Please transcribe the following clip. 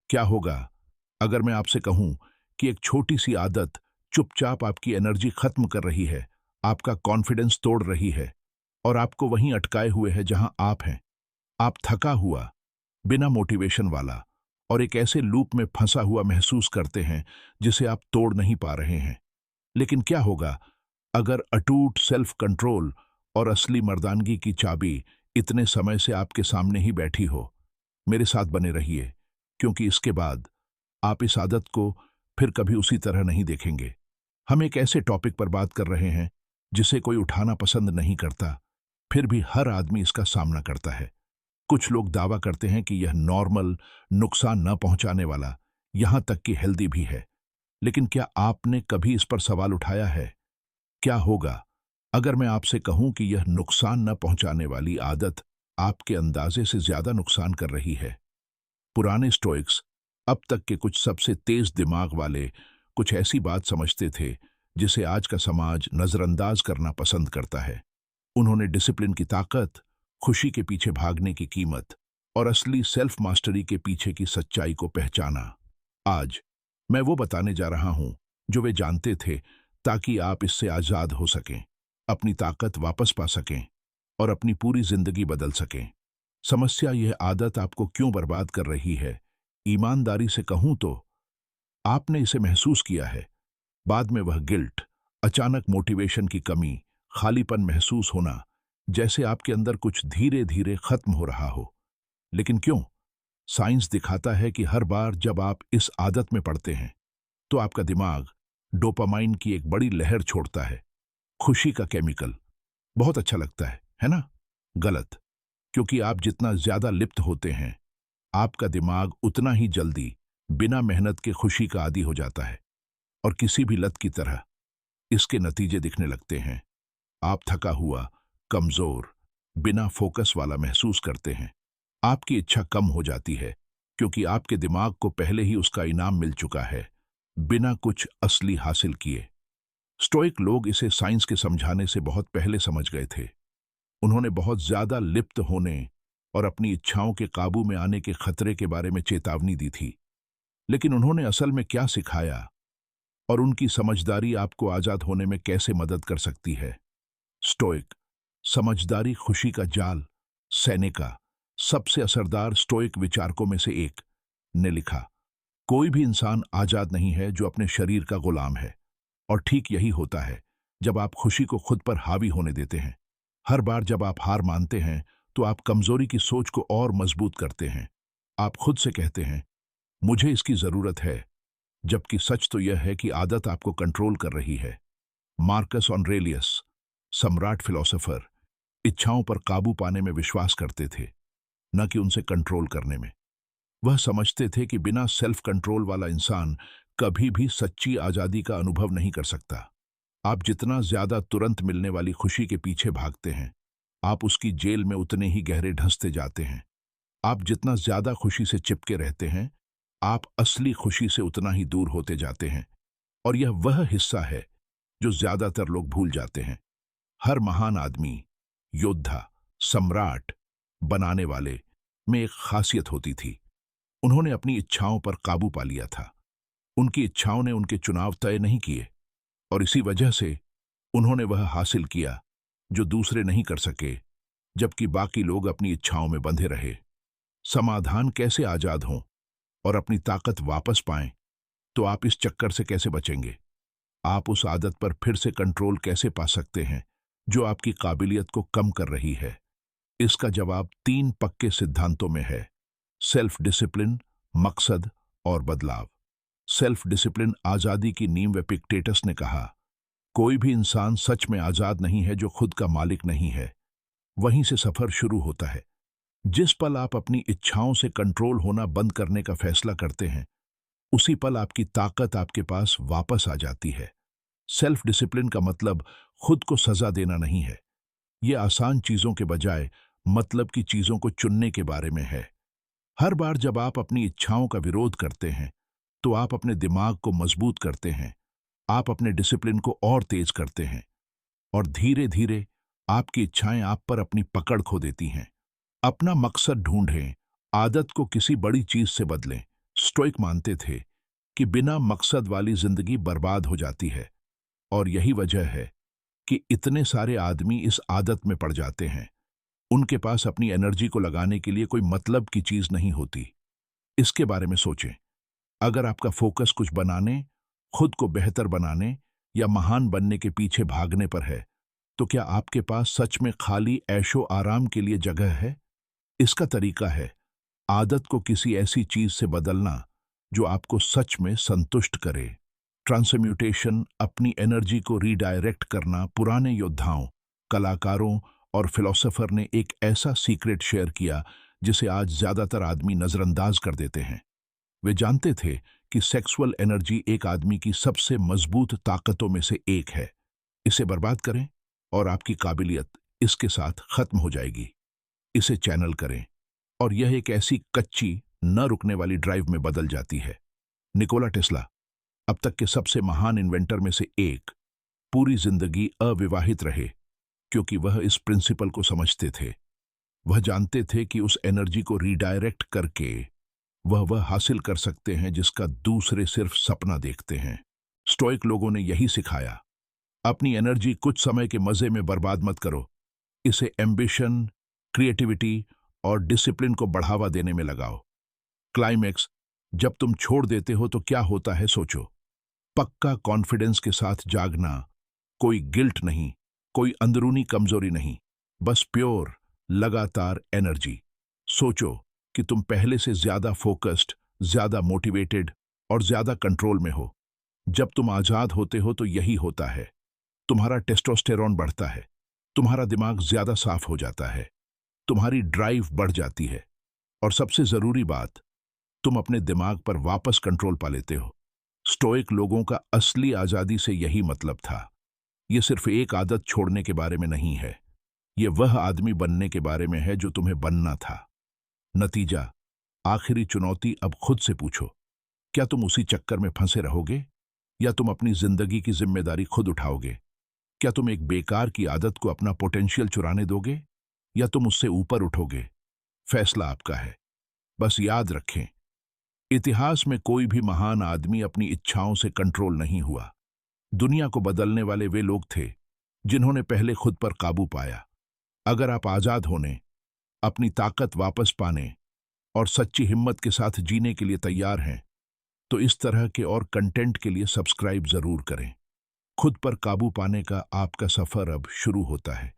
क्या होगा अगर मैं आपसे कहूं कि एक छोटी सी आदत चुपचाप आपकी एनर्जी खत्म कर रही है, आपका कॉन्फिडेंस तोड़ रही है और आपको वहीं अटकाए हुए है जहां आप हैं। आप थका हुआ, बिना मोटिवेशन वाला और एक ऐसे लूप में फंसा हुआ महसूस करते हैं जिसे आप तोड़ नहीं पा रहे हैं। लेकिन क्या होगा अगर अटूट सेल्फ कंट्रोल और असली मर्दानगी की चाबी इतने समय से आपके सामने ही बैठी हो? मेरे साथ बने रहिए, क्योंकि इसके बाद आप इस आदत को फिर कभी उसी तरह नहीं देखेंगे। हम एक ऐसे टॉपिक पर बात कर रहे हैं जिसे कोई उठाना पसंद नहीं करता, फिर भी हर आदमी इसका सामना करता है। कुछ लोग दावा करते हैं कि यह नॉर्मल, नुकसान न पहुंचाने वाला, यहां तक कि हेल्दी भी है। लेकिन क्या आपने कभी इस पर सवाल उठाया है? क्या होगा अगर मैं आपसे कहूं कि यह नुकसान न पहुंचाने वाली आदत आपके अंदाजे से ज्यादा नुकसान कर रही है? पुराने स्टोइक्स, अब तक के कुछ सबसे तेज दिमाग वाले, कुछ ऐसी बात समझते थे जिसे आज का समाज नजरअंदाज करना पसंद करता है। उन्होंने डिसिप्लिन की ताकत, खुशी के पीछे भागने की कीमत और असली सेल्फ मास्टरी के पीछे की सच्चाई को पहचाना। आज मैं वो बताने जा रहा हूं जो वे जानते थे, ताकि आप इससे आजाद हो सकें, अपनी ताकत वापस पा सकें और अपनी पूरी जिंदगी बदल सकें। समस्या यह आदत आपको क्यों बर्बाद कर रही है? ईमानदारी से कहूं तो आपने इसे महसूस किया है। बाद में वह गिल्ट, अचानक मोटिवेशन की कमी, खालीपन महसूस होना, जैसे आपके अंदर कुछ धीरे धीरे खत्म हो रहा हो। लेकिन क्यों? साइंस दिखाता है कि हर बार जब आप इस आदत में पड़ते हैं तो आपका दिमाग डोपामाइन की एक बड़ी लहर छोड़ता है, खुशी का केमिकल। बहुत अच्छा लगता है ना? गलत। क्योंकि आप जितना ज्यादा लिप्त होते हैं, आपका दिमाग उतना ही जल्दी बिना मेहनत के खुशी का आदी हो जाता है। और किसी भी लत की तरह इसके नतीजे दिखने लगते हैं। आप थका हुआ, कमजोर, बिना फोकस वाला महसूस करते हैं। आपकी इच्छा कम हो जाती है, क्योंकि आपके दिमाग को पहले ही उसका इनाम मिल चुका है, बिना कुछ असली हासिल किए। स्टोइक लोग इसे साइंस के समझाने से बहुत पहले समझ गए थे। उन्होंने बहुत ज्यादा लिप्त होने और अपनी इच्छाओं के काबू में आने के खतरे के बारे में चेतावनी दी थी। लेकिन उन्होंने असल में क्या सिखाया और उनकी समझदारी आपको आजाद होने में कैसे मदद कर सकती है? स्टोइक समझदारी खुशी का जाल, सेनेका, सबसे असरदार स्टोइक विचारकों में से एक, ने लिखा, कोई भी इंसान आजाद नहीं है जो अपने शरीर का गुलाम है। और ठीक यही होता है जब आप खुशी को खुद पर हावी होने देते हैं। हर बार जब आप हार मानते हैं तो आप कमजोरी की सोच को और मजबूत करते हैं। आप खुद से कहते हैं, मुझे इसकी जरूरत है, जबकि सच तो यह है कि आदत आपको कंट्रोल कर रही है। मार्कस ऑरेलियस, सम्राट फिलोसोफर, इच्छाओं पर काबू पाने में विश्वास करते थे, न कि उनसे कंट्रोल करने में। वह समझते थे कि बिना सेल्फ कंट्रोल वाला इंसान कभी भी सच्ची आजादी का अनुभव नहीं कर सकता। आप जितना ज्यादा तुरंत मिलने वाली खुशी के पीछे भागते हैं, आप उसकी जेल में उतने ही गहरे ढंसते जाते हैं। आप जितना ज्यादा खुशी से चिपके रहते हैं, आप असली खुशी से उतना ही दूर होते जाते हैं। और यह वह हिस्सा है जो ज्यादातर लोग भूल जाते हैं। हर महान आदमी, योद्धा, सम्राट बनाने वाले में एक खासियत होती थी। उन्होंने अपनी इच्छाओं पर काबू पा लिया था। उनकी इच्छाओं ने उनके चुनाव तय नहीं किए, और इसी वजह से उन्होंने वह हासिल किया जो दूसरे नहीं कर सके, जबकि बाकी लोग अपनी इच्छाओं में बंधे रहे। समाधान कैसे आजाद हों और अपनी ताकत वापस पाएं? तो आप इस चक्कर से कैसे बचेंगे? आप उस आदत पर फिर से कंट्रोल कैसे पा सकते हैं जो आपकी काबिलियत को कम कर रही है? इसका जवाब 3 पक्के सिद्धांतों में है: सेल्फ डिसिप्लिन, मकसद और बदलाव। सेल्फ डिसिप्लिन आजादी की नींव है। एपिक्टेटस ने कहा, कोई भी इंसान सच में आजाद नहीं है जो खुद का मालिक नहीं है। वहीं से सफर शुरू होता है। जिस पल आप अपनी इच्छाओं से कंट्रोल होना बंद करने का फैसला करते हैं, उसी पल आपकी ताकत आपके पास वापस आ जाती है। सेल्फ डिसिप्लिन का मतलब खुद को सजा देना नहीं है। यह आसान चीजों के बजाय मतलब की चीजों को चुनने के बारे में है। हर बार जब आप अपनी इच्छाओं का विरोध करते हैं, तो आप अपने दिमाग को मजबूत करते हैं। आप अपने डिसिप्लिन को और तेज करते हैं, और धीरे धीरे आपकी इच्छाएं आप पर अपनी पकड़ खो देती हैं। अपना मकसद ढूंढें, आदत को किसी बड़ी चीज से बदलें। स्टोइक मानते थे कि बिना मकसद वाली जिंदगी बर्बाद हो जाती है, और यही वजह है कि इतने सारे आदमी इस आदत में पड़ जाते हैं। उनके पास अपनी एनर्जी को लगाने के लिए कोई मतलब की चीज नहीं होती। इसके बारे में सोचें। अगर आपका फोकस कुछ बनाने, खुद को बेहतर बनाने या महान बनने के पीछे भागने पर है, तो क्या आपके पास सच में खाली ऐशो आराम के लिए जगह है? इसका तरीका है आदत को किसी ऐसी चीज से बदलना जो आपको सच में संतुष्ट करे। ट्रांसम्यूटेशन, अपनी एनर्जी को रीडायरेक्ट करना। पुराने योद्धाओं, कलाकारों और फिलोसोफर ने एक ऐसा सीक्रेट शेयर किया जिसे आज ज्यादातर आदमी नजरअंदाज कर देते हैं। वे जानते थे कि सेक्सुअल एनर्जी एक आदमी की सबसे मजबूत ताकतों में से एक है। इसे बर्बाद करें और आपकी काबिलियत इसके साथ खत्म हो जाएगी। इसे चैनल करें और यह एक ऐसी कच्ची, न रुकने वाली ड्राइव में बदल जाती है। निकोला टेस्ला, अब तक के सबसे महान इन्वेंटर में से एक, पूरी जिंदगी अविवाहित रहे क्योंकि वह इस प्रिंसिपल को समझते थे। वह जानते थे कि उस एनर्जी को रीडायरेक्ट करके वह हासिल कर सकते हैं जिसका दूसरे सिर्फ सपना देखते हैं। स्टोइक लोगों ने यही सिखाया। अपनी एनर्जी कुछ समय के मजे में बर्बाद मत करो। इसे एम्बिशन, क्रिएटिविटी और डिसिप्लिन को बढ़ावा देने में लगाओ। क्लाइमेक्स, जब तुम छोड़ देते हो तो क्या होता है सोचो। पक्का कॉन्फिडेंस के साथ जागना, कोई गिल्ट नहीं, कोई अंदरूनी कमजोरी नहीं, बस प्योर, लगातार एनर्जी। सोचो कि तुम पहले से ज्यादा फोकस्ड, ज्यादा मोटिवेटेड और ज्यादा कंट्रोल में हो। जब तुम आजाद होते हो तो यही होता है। तुम्हारा टेस्टोस्टेरोन बढ़ता है, तुम्हारा दिमाग ज्यादा साफ हो जाता है, तुम्हारी ड्राइव बढ़ जाती है, और सबसे जरूरी बात, तुम अपने दिमाग पर वापस कंट्रोल पा लेते हो। स्टोइक लोगों का असली आजादी से यही मतलब था। यह सिर्फ एक आदत छोड़ने के बारे में नहीं है, यह वह आदमी बनने के बारे में है जो तुम्हें बनना था। नतीजा, आखिरी चुनौती अब खुद से पूछो, क्या तुम उसी चक्कर में फंसे रहोगे या तुम अपनी जिंदगी की जिम्मेदारी खुद उठाओगे? क्या तुम एक बेकार की आदत को अपना पोटेंशियल चुराने दोगे या तुम उससे ऊपर उठोगे? फैसला आपका है। बस याद रखें, इतिहास में कोई भी महान आदमी अपनी इच्छाओं से कंट्रोल नहीं हुआ। दुनिया को बदलने वाले वे लोग थे जिन्होंने पहले खुद पर काबू पाया। अगर आप आजाद होने, अपनी ताकत वापस पाने और सच्ची हिम्मत के साथ जीने के लिए तैयार हैं, तो इस तरह के और कंटेंट के लिए सब्सक्राइब जरूर करें। खुद पर काबू पाने का आपका सफर अब शुरू होता है।